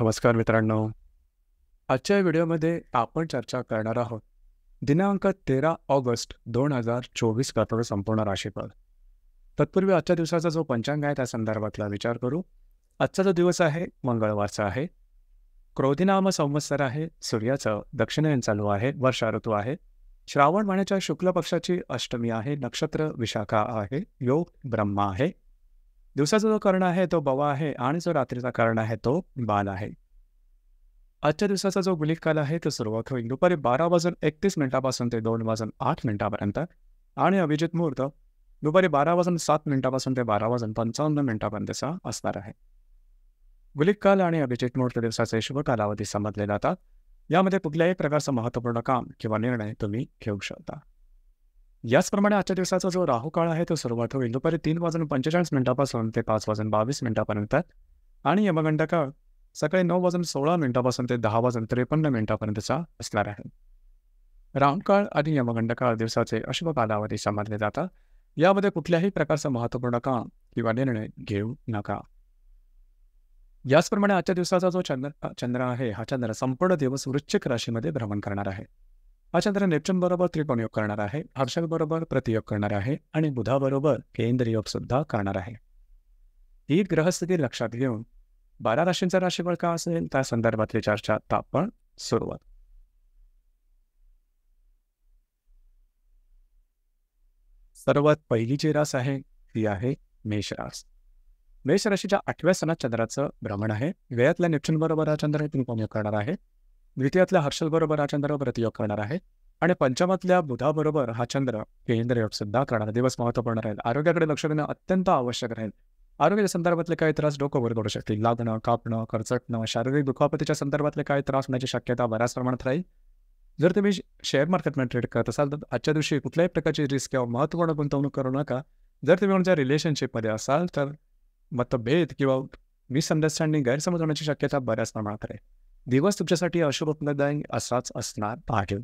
नमस्कार मित्रांनो. आजच्या व्हिडिओमध्ये आपण चर्चा करणार आहोत दिनांक 13 ऑगस्ट 2024 करणारं संपूर्ण राशीफळ. तत्पूर्वी आजच्या दिवसाचा जो पंचांग आहे त्या संदर्भातला विचार करू. आजचा जो दिवस आहे मंगळवारचा आहे. क्रोधिनाम संवत्सर आहे. सूर्याचं दक्षिणायन चालू आहे. वर्षा ऋतू आहे. श्रावण महिन्याच्या शुक्ल पक्षाची अष्टमी आहे. नक्षत्र विशाखा आहे. योग ब्रह्मा आहे. दिवसाचा जो कर्ण आहे तो बवा आहे आणि जो रात्रीचा कर्ण आहे तो बाल आहे. आजच्या दिवसाचा जो गुलिक काल आहे तो सुरुवात होईल दुपारी 12:31 ते 2:08 आणि अभिजित मुहूर्त दुपारी 12:07 ते 12:55 असणार आहे. गुलिक काल आणि अभिजित मुहूर्त दिवसाचे शुभ कालावधी समजले जातात. यामध्ये कुठल्याही प्रकारचं महत्त्वपूर्ण काम किंवा निर्णय तुम्ही घेऊ शकता. याचप्रमाणे आजच्या दिवसाचा जो राहू काळ आहे तो सुरुवात होईल दुपारी 3:45 ते 5:22 आणि यमगंडा काळ सकाळी 9:16 ते 10:53 असणार आहे. रामकाळ आणि यमगंड काळ दिवसाचे अशुभ कालावधी समजले जातात. यामध्ये कुठल्याही प्रकारचं महत्त्वपूर्ण काम किंवा निर्णय घेऊ नका. याचप्रमाणे आजच्या दिवसाचा जो चंद्र आहे हा चंद्र संपूर्ण दिवस वृश्चिक राशीमध्ये भ्रमण करणार आहे. हा चंद्र नेपच्यून बरोबर त्रिकोण योग करणार आहे. हर्षल बरोबर प्रतियोग करणार आहे आणि बुधाबरोबर केंद्र योग सुद्धा करणार आहे. ही ग्रहस्थिती लक्षात घेऊन 12 राशींचा राशीफळ का असेल त्या संदर्भातली चर्चा आता आपण सुरुवात. सर्वात पहिली जी रास आहे ती आहे मेष रास. मेष राशीच्या 8व्या सणात चंद्राचं भ्रमण आहे. व्ययातल्या नेपच्यून बरोबर हा चंद्र त्रिकोण योग करणार आहे. द्वितीयातल्या हर्षल बरोबर हा चंद्र प्रतियोग करणार आहे आणि पंचमातल्या बुधाबरोबर हा चंद्र केंद्र योग सुद्धा करणार. दिवस महत्त्वपूर्ण राहील. आरोग्याकडे लक्ष देणं अत्यंत आवश्यक राहील. आरोग्याच्या संदर्भातले काही त्रास डोकं वर करू शकतील. लागणं, कापणं, खरचटणं, शारीरिक दुखापतीच्या संदर्भातले काही त्रास होण्याची शक्यता बऱ्याच प्रमाणात राहील. जर तुम्ही शेअर मार्केटमध्ये ट्रेड करत असाल तर आजच्या दिवशी कुठल्याही प्रकारची रिस्क किंवा महत्त्वपूर्ण गुंतवणूक करू नका. जर तुम्ही कोणत्या रिलेशनशिपमध्ये असाल तर मतभेद किंवा मिसअंडरस्टँडिंग गैरसमज होण्याची शक्यता बऱ्याच प्रमाणात राहील. दिवस तुमच्यासाठी अशुभ फलदायी असाच असणार आहे.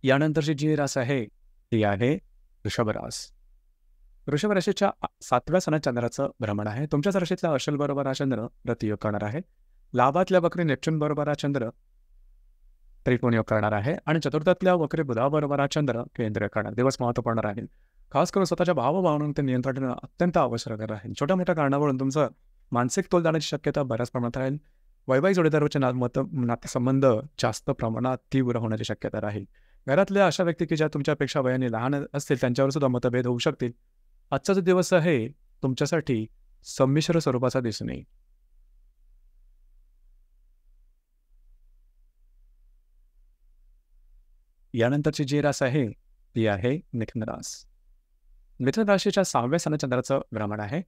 यानंतरची जी रास आहे ती आहे वृषभ रास. वृषभ राशीच्या 7व्या सणात चंद्राचं भ्रमण आहे. तुमच्याच राशीतल्या हर्षल बरोबर हा चंद्र प्रतियोग करणार आहे. लाभातल्या वक्री नेपच्यून बरोबर हा चंद्र त्रिकोण योग करणार आहे आणि चतुर्थातल्या वक्री बुधाबरोबर हा चंद्र केंद्र करणार. दिवस महत्त्वपूर्ण राहील. खास करून स्वतःच्या भावभावनांवर नियंत्रण ठेवणं अत्यंत आवश्यक राहील. छोट्या मोठ्या कारणावरून तुमचं मानसिक तोल जाण्याची शक्यता बऱ्याच प्रमाणात राहील. वैवाहिक जोडीदाराचे नातेसंबंध जास्त प्रमाणात तीव्र होण्याची शक्यता राहील. घरातल्या अशा व्यक्ती की ज्या तुमच्यापेक्षा वयाने लहान असतील त्यांच्यावर सुद्धा मतभेद होऊ शकतील. आजचा जो दिवस आहे तुमच्यासाठी संमिश्र स्वरूपाचा दिसून येईल. यानंतरची जी रास आहे ती आहे मिथुन रास. मिथुन राशीच्या 6व्या सणात चंद्राचं भ्रमण आहे.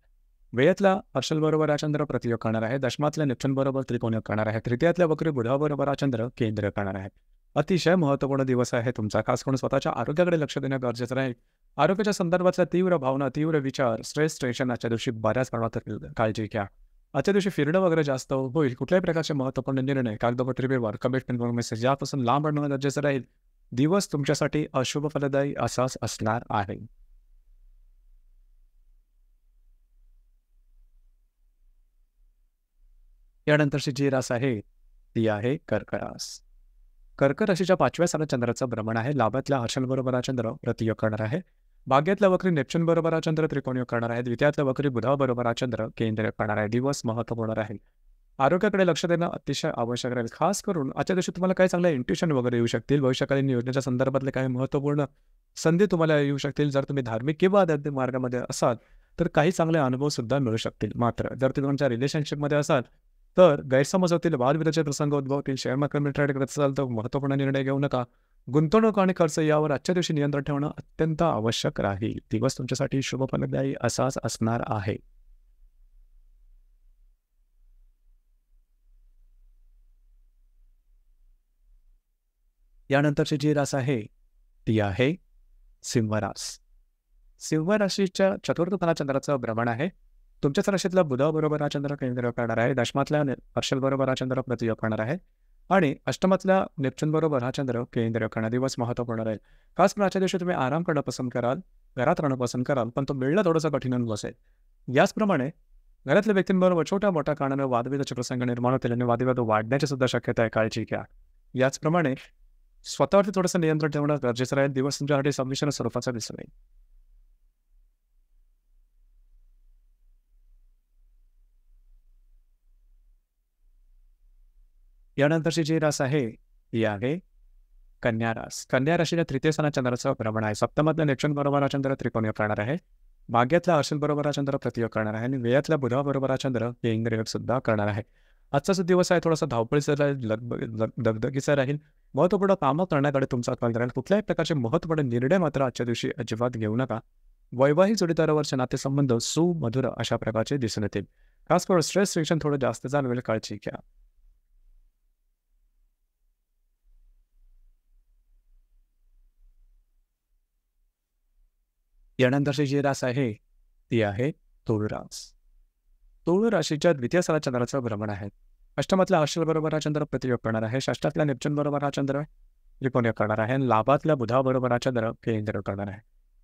व्ययातला हर्षल बरोबर हा चंद्र प्रतियोग करणार आहे. दशमातल्या नेपच्यून बरोबर त्रिकोण योग करणार आहे. तृतीयातल्या वक्री बुधाबरोबर हा चंद्र केंद्र करणार आहे. अतिशय महत्त्वपूर्ण दिवस आहे तुमचा. खास करून स्वतःच्या आरोग्याकडे लक्ष देणं गरजेचं राहील. आरोग्याच्या संदर्भातल्या तीव्र भावना, तीव्र विचार, स्ट्रेस, टेन्शन आजच्या दिवशी बऱ्याच प्रमाणात काळजी घ्या. आजच्या दिवशी फिरणं वगैरे जास्त होईल. कुठल्याही प्रकारचे महत्त्वपूर्ण निर्णय कागदपत्री व्यवहार, कमिटमेंट मेसेज यापासून लांब राहणं गरजेचं राहील. दिवस तुमच्यासाठी अशुभ फलदायी असाच असणार आहे. यानंतरची जी रास आहे ती आहे कर्क रास. कर्क राशीच्या 5व्या सणात चंद्राचं भ्रमण आहे. लाभातल्या हर्षल बरोबर हा चंद्र प्रतियोग करणार आहे. भाग्यातल्या वक्री नेपच्यून बरोबर हा चंद्र त्रिकोण योग करणार आहे. द्वितीयातल्या वक्री बुधाबरोबर हा चंद्र केंद्र करणार आहे. दिवस महत्त्वपूर्ण राहील. आरोग्याकडे लक्ष देणं अतिशय आवश्यक राहील. खास करून आजच्या दिवशी तुम्हाला काही चांगल्या इंट्युशन वगैरे येऊ शकतील. भविष्यकालीन योजनेच्या संदर्भातले काही महत्त्वपूर्ण संधी तुम्हाला येऊ शकतील. जर तुम्ही धार्मिक किंवा आध्यात्मिक मार्गामध्ये असाल तर काही चांगले अनुभव सुद्धा मिळू शकतील. मात्र जर तुम्ही तुमच्या रिलेशनशिपमध्ये असाल तर गैरसमज होतील, वादविवादाचे प्रसंग उद्भवतील. शेअर मार्केटमध्ये ट्रेड करत असाल तर महत्त्वपूर्ण निर्णय घेऊ नका. गुंतवणूक आणि खर्च यावर आजच्या दिवशी नियंत्रण ठेवणं अत्यंत आवश्यक राहील. दिवस तुमच्यासाठी शुभ फलदायी असाच असणार आहे. यानंतरची जी रास आहे ती आहे सिंह रास. सिंह राशीच्या चतुर्थ फला चंद्राचं भ्रमण आहे. तुमच्याच राशीतला बुधाबरोबर हा चंद्र केंद्र करणार आहे. दशमातल्या हर्षल बरोबर हा चंद्र प्रतियोग करणार आहे. आणि अष्टमातल्या नेपच्यून बरोबर हा चंद्र केंद्र करणा दिवस महत्त्वपूर्ण राहील. खास करून आजच्या दिवशी तुम्ही आराम करणं पसंत कराल, घरात राहणं पसंत कराल, पण तो मिळणं थोडंसं कठीण होऊन बसेल. याचप्रमाणे घरातल्या व्यक्तींबरोबर छोट्या-मोठ्या कारणाने वादविवादाचे प्रसंग निर्माण होतील आणि वादविवाद वाढण्याची सुद्धा शक्यता आहे, काळजी घ्या. याचप्रमाणे स्वतःवरती थोडंसं नियंत्रण ठेवणं गरजेचं राहील. दिवस तुमच्यासाठी संमिश्र स्वरूपाचा दिसून येईल. यानंतरची जी रास आहे, ती आहे कन्या रास. कन्या राशीच्या तृतीय स्थानात चंद्राचं भ्रमण आहे. सप्तमातल्या नेपच्यून बरोबर हा चंद्र त्रिकोणी करणार आहे. भाग्यातल्या अर्शल बरोबर हा चंद्र प्रतियोग करणार आहे आणि व्ययातल्या बुधाबरोबर हा चंद्र केंद्रयोग सुद्धा करणार आहे. आजचा जो दिवस आहे थोडासा धावपळीचा राहील, दगदगीचा राहील. महत्त्वपूर्ण कामं करण्याकडे तुमचा कल राहील. कुठल्याही प्रकारचे महत्त्वपूर्ण निर्णय मात्र आजच्या दिवशी अजिबात घेऊ नका. वैवाहिक जोडीदारावरचे नातेसंबंध सुमधुर अशा प्रकारचे दिसून येतील. खास करून स्ट्रेस रिएक्शन थोडं जास्त जाणवेल, काळजी घ्या. यानंतरची जी रास आहे, ती आहे तुळ रास. तुळ राशीच्या द्वितीय स्थानात चंद्राचं भ्रमण आहे. अष्टमातल्या अश्विन बरोबर हा चंद्र प्रतियोग करणार आहे. षष्ठातल्या नेपच्यून बरोबर हा चंद्र त्रिकोणीय करणार आहे आणि लाभातल्या बुधाबरोबर हा चंद्र केंद्र करणार आहे.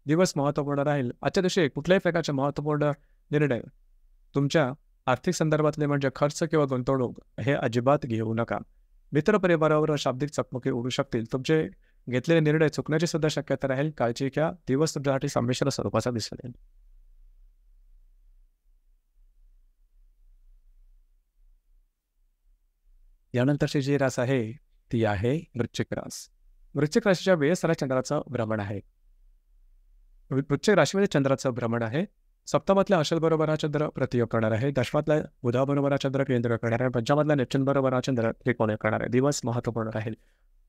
दिवस महत्त्वपूर्ण राहील. आजच्या दिवशी कुठल्याही प्रकारचे महत्त्वपूर्ण निर्णय तुमच्या आर्थिक संदर्भातले म्हणजे खर्च किंवा गुंतवणूक हे अजिबात घेऊ नका. मित्रपरिवारावर शाब्दिक चकमकी उडू शकतील. तुमचे घेतलेले निर्णय चुकण्याची सुद्धा शक्यता राहील, काळजी घ्या. दिवस तुमच्यासाठी संमिश्र स्वरूपाचा दिसून येईल. यानंतरची जी रास आहे, ती आहे वृश्चिक रास. वृश्चिक राशीच्या व्ययस्थानात चंद्राचं भ्रमण आहे. वृश्चिक राशीमध्ये चंद्राचं भ्रमण आहे. सप्तमातल्या अशल बरोबर हा चंद्र प्रतियोग करणार आहे. दशमातल्या बुधाबरोबर हा चंद्र केंद्र करणार आहे. पंचमातल्या नेपच्यून बरोबर हा चंद्र त्रिकोणी करणार आहे. दिवस महत्त्वपूर्ण राहील.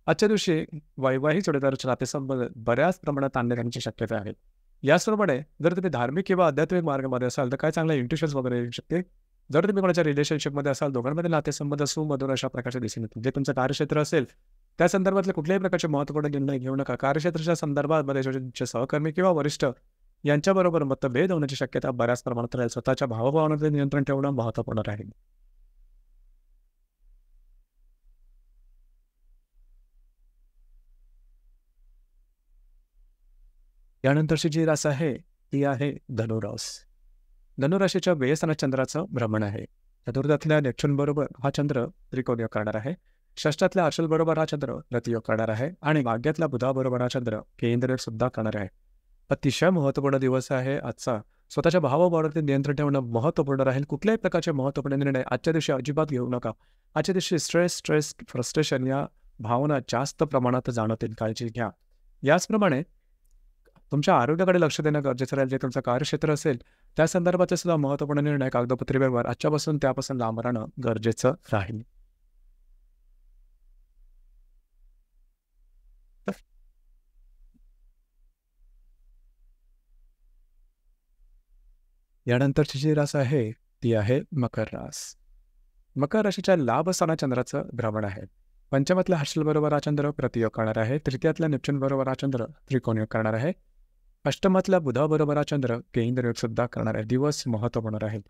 आजच्या दिवशी वैवाहिक जोडीदाराचे नातेसंबंध बऱ्याच प्रमाणात ताणले जाण्याची शक्यता आहे. याचप्रमाणे जर तुम्ही धार्मिक किंवा आध्यात्मिक मार्गामध्ये असाल तर काय चांगले इंट्युशन्स वगैरे येऊ शकते. जर तुम्ही कोणाच्या रिलेशनशिपमध्ये असाल, दोघांमध्ये नातेसंबंध सुमधुर अशा प्रकारचे दिसून येतील. जे तुमचं कार्यक्षेत्र असेल त्या संदर्भातले कुठल्याही प्रकारचे महत्त्वपूर्ण निर्णय घेऊ नका. कार्यक्षेत्राच्या संदर्भामध्ये तुमचे सहकर्मी किंवा वरिष्ठ यांच्याबरोबर मतभेद होण्याची शक्यता बऱ्याच प्रमाणात राहील. स्वतःच्या भावभावनांवर नियंत्रण ठेवणं महत्त्वपूर्ण राहील. यानंतरची जी रास आहे, ती आहे धनुरास. धनुराशीच्या व्ययस्थानात चंद्राचं भ्रमण आहे. चतुर्थातल्या नेपच्यून बरोबर हा चंद्र त्रिकोणीय करणार आहे. षष्ठातल्या अर्शल बरोबर हा चंद्र रतियोग करणार आहे आणि भाग्यातल्या बुधाबरोबर हा चंद्र केंद्रयोग सुद्धा करणार आहे. अतिशय महत्त्वपूर्ण दिवस आहे आजचा. स्वतःच्या भावाभावावरती नियंत्रण ठेवणं महत्त्वपूर्ण राहील. कुठल्याही प्रकारचे महत्त्वपूर्ण निर्णय आजच्या दिवशी अजिबात घेऊ नका. आजच्या दिवशी स्ट्रेस, फ्रस्ट्रेशन या भावना जास्त प्रमाणात जाणवतील, काळजी घ्या. याचप्रमाणे तुमच्या आरोग्याकडे लक्ष देणं गरजेचं राहील. जे तुमचं कार्यक्षेत्र असेल त्या संदर्भातले सुद्धा महत्त्वपूर्ण निर्णय कागदपत्रीवर आजच्यापासून त्यापासून लांब राहणं गरजेचं राहील. यानंतरची जी रास आहे, ती आहे मकर रास. मकर राशीच्या लाभ स्थानात चंद्राचं भ्रमण आहे. पंचमातल्या हर्षल बरोबर हा चंद्र प्रतियोग करणार आहे. तृतीयातल्या नेपच्यून बरोबर हा चंद्र त्रिकोणयोग करणार आहे. अष्टमातल्या बुधाबरोबर हा चंद्र केंद्रयोग सुद्धा करणार आहे. दिवस महत्त्वपूर्ण राहील.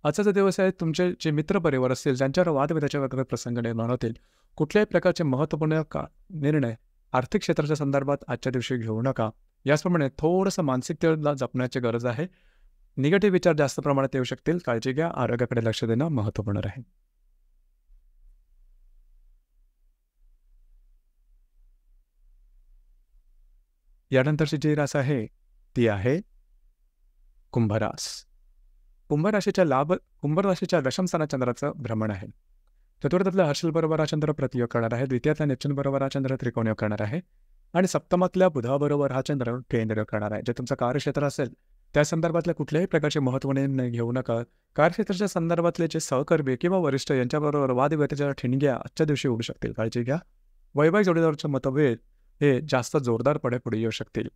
आजचा जो दिवस आहे, तुमचे जे मित्रपरिवार असतील ज्यांच्यावर वादविवादाचे वगैरे प्रसंग निर्माण होतील, कुठल्याही प्रकारचे महत्त्वपूर्ण निर्णय आर्थिक क्षेत्राच्या संदर्भात आजच्या दिवशी घेऊ नका. याचप्रमाणे थोडंसं मानसिकतेला जपण्याची गरज आहे. निगेटिव्ह विचार जास्त प्रमाणात येऊ शकतील, काळजी घ्या. आरोग्याकडे लक्ष देणं महत्त्वपूर्ण राहील. यानंतरची जी रास आहे, ती आहे कुंभरास. कुंभ राशीच्या दशम स्थानात चंद्राचं भ्रमण आहे. चतुर्थातल्या हर्षल बरोबर हा चंद्र प्रतियोग करणार आहे. द्वितीयातल्या नेपच्यून बरोबर हा चंद्र त्रिकोणयोग करणार आहे आणि सप्तमातल्या बुधाबरोबर हा चंद्र केंद्र करणार आहे. जे तुमचं कार्यक्षेत्र असेल त्या संदर्भातल्या कुठल्याही प्रकारचे महत्त्वाने निर्णय घेऊ नका. कार्यक्षेत्राच्या संदर्भातले जे सहकर्मी किंवा वरिष्ठ यांच्याबरोबर वादविवादाच्या ठिणग्या आजच्या दिवशी उडू शकतील, काळजी घ्या. वैवाहिक जोडीदाराचे मतभेद हे जास्त जोरदारपणे पुढे येऊ शकतील.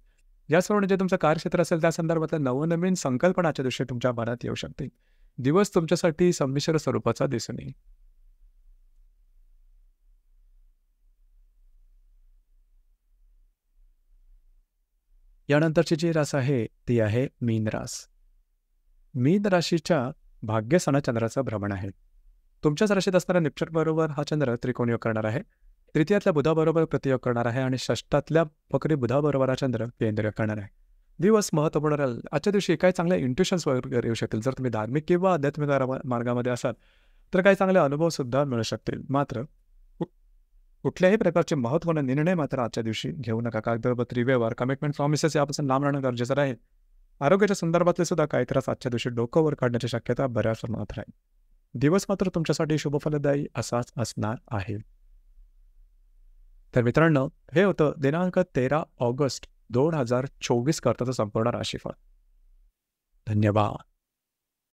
याचप्रमाणे जे तुमचं कार्यक्षेत्र असेल त्या संदर्भातल्या नवनवीन संकल्पना आजच्या दिवशी तुमच्या मनात येऊ शकतील. दिवस तुमच्यासाठी संमिश्र स्वरूपाचा दिसून येईल. यानंतरची जी रास आहे, ती आहे मीन रास. मीन राशीच्या भाग्यस्थानात चंद्राचं भ्रमण आहे. तुमच्याच राशीत असणाऱ्या निपचटबरोबर हा चंद्र त्रिकोणी योग करणार आहे. तृतीयातल्या बुधाबरोबर प्रतियोग करणार आहे आणि षष्ठातल्या वक्री बुधाबरोबर हा चंद्र केंद्र योग करणार आहे. दिवस महत्त्वपूर्ण राहील. आजच्या दिवशी काही चांगल्या इंट्युशन्स वगैरे येऊ शकतील. जर तुम्ही धार्मिक किंवा आध्यात्मिक मार्गामध्ये असाल तर काही चांगले अनुभवसुद्धा मिळू शकतील. मात्र कुठल्याही प्रकारचे महत्त्वपूर्ण निर्णय मात्र आजच्या दिवशी घेऊ नका. कागदपत्री व्यवहार, कमिटमेंट, प्रॉमिसेस यापासून लांब राहणं गरजेचं राहील. आरोग्याच्या संदर्भातले सुद्धा काही त्रास आजच्या दिवशी डोकं वर काढण्याची शक्यता बऱ्याच प्रमाणात राहील. दिवस मात्र तुमच्यासाठी शुभफलदायी असाच असणार आहे. तर मित्रांनो, हे होतं दिनांक 13 ऑगस्ट 2024 करताचं संपूर्ण राशीफळ. धन्यवाद.